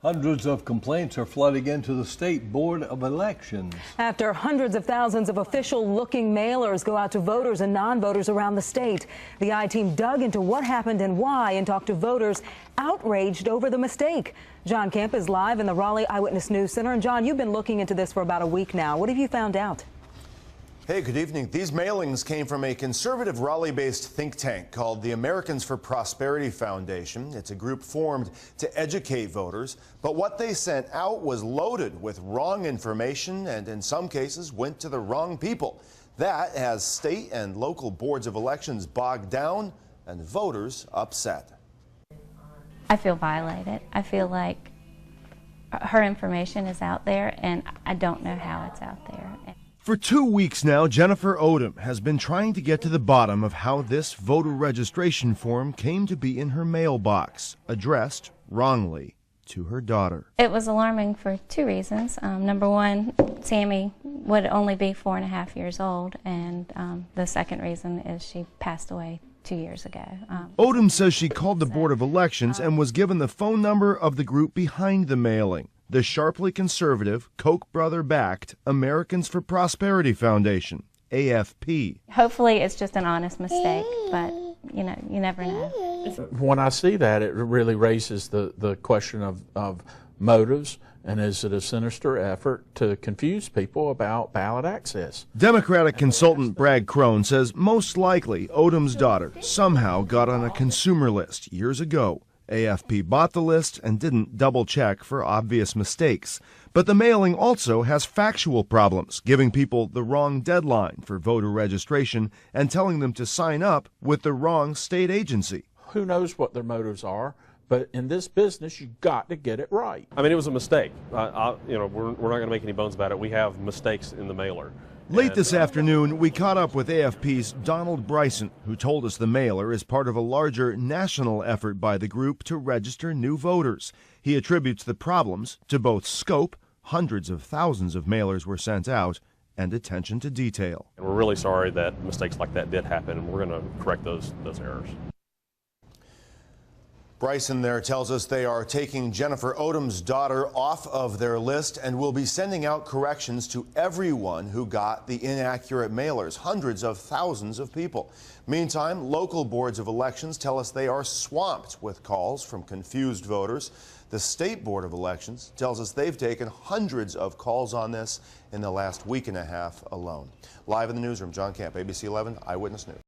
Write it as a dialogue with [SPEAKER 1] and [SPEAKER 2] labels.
[SPEAKER 1] Hundreds of complaints are flooding into the State Board of Elections.
[SPEAKER 2] After hundreds of thousands of official-looking mailers go out to voters and non-voters around the state, the I-team dug into what happened and why and talked to voters outraged over the mistake. John Kemp is live in the Raleigh Eyewitness News Center. And John, you've been looking into this for about a week now. What have you found out?
[SPEAKER 3] Hey, good evening. These mailings came from a conservative Raleigh-based think tank called the Americans for Prosperity Foundation. It's a group formed to educate voters, but what they sent out was loaded with wrong information and in some cases went to the wrong people. That has state and local boards of elections bogged down and voters upset.
[SPEAKER 4] I feel violated. I feel like her information is out there and I don't know how it's out there.
[SPEAKER 5] For 2 weeks now, Jennifer Odom has been trying to get to the bottom of how this voter registration form came to be in her mailbox, addressed wrongly to her daughter.
[SPEAKER 4] It was alarming for two reasons. Number one, Sammy would only be 4.5 years old, and the second reason is she passed away 2 years ago.
[SPEAKER 5] Odom says she called the Board of Elections and was given the phone number of the group behind the mailing, the sharply conservative, Koch brother-backed Americans for Prosperity Foundation, AFP.
[SPEAKER 4] Hopefully it's just an honest mistake, but you know, you never know.
[SPEAKER 6] When I see that, it really raises the question of motives, and is it a sinister effort to confuse people about ballot access?
[SPEAKER 5] Democratic consultant Brad Crone says most likely Odom's daughter somehow got on a consumer list years ago. AFP bought the list and didn't double-check for obvious mistakes. But the mailing also has factual problems, giving people the wrong deadline for voter registration and telling them to sign up with the wrong state agency.
[SPEAKER 6] Who knows what their motives are, but in this business, you got to get it right.
[SPEAKER 7] I mean, it was a mistake. We're not going to make any bones about it. We have mistakes in the mailer.
[SPEAKER 5] Late this afternoon, we caught up with AFP's Donald Bryson, who told us the mailer is part of a larger national effort by the group to register new voters. He attributes the problems to both scope, hundreds of thousands of mailers were sent out, and attention to detail.
[SPEAKER 7] And we're really sorry that mistakes like that did happen, and we're going to correct those errors.
[SPEAKER 3] Bryson there tells us they are taking Jennifer Odom's daughter off of their list and will be sending out corrections to everyone who got the inaccurate mailers, hundreds of thousands of people. Meantime, local boards of elections tell us they are swamped with calls from confused voters. The State Board of Elections tells us they've taken hundreds of calls on this in the last week and a half alone. Live in the newsroom, John Kemp, ABC 11 Eyewitness News.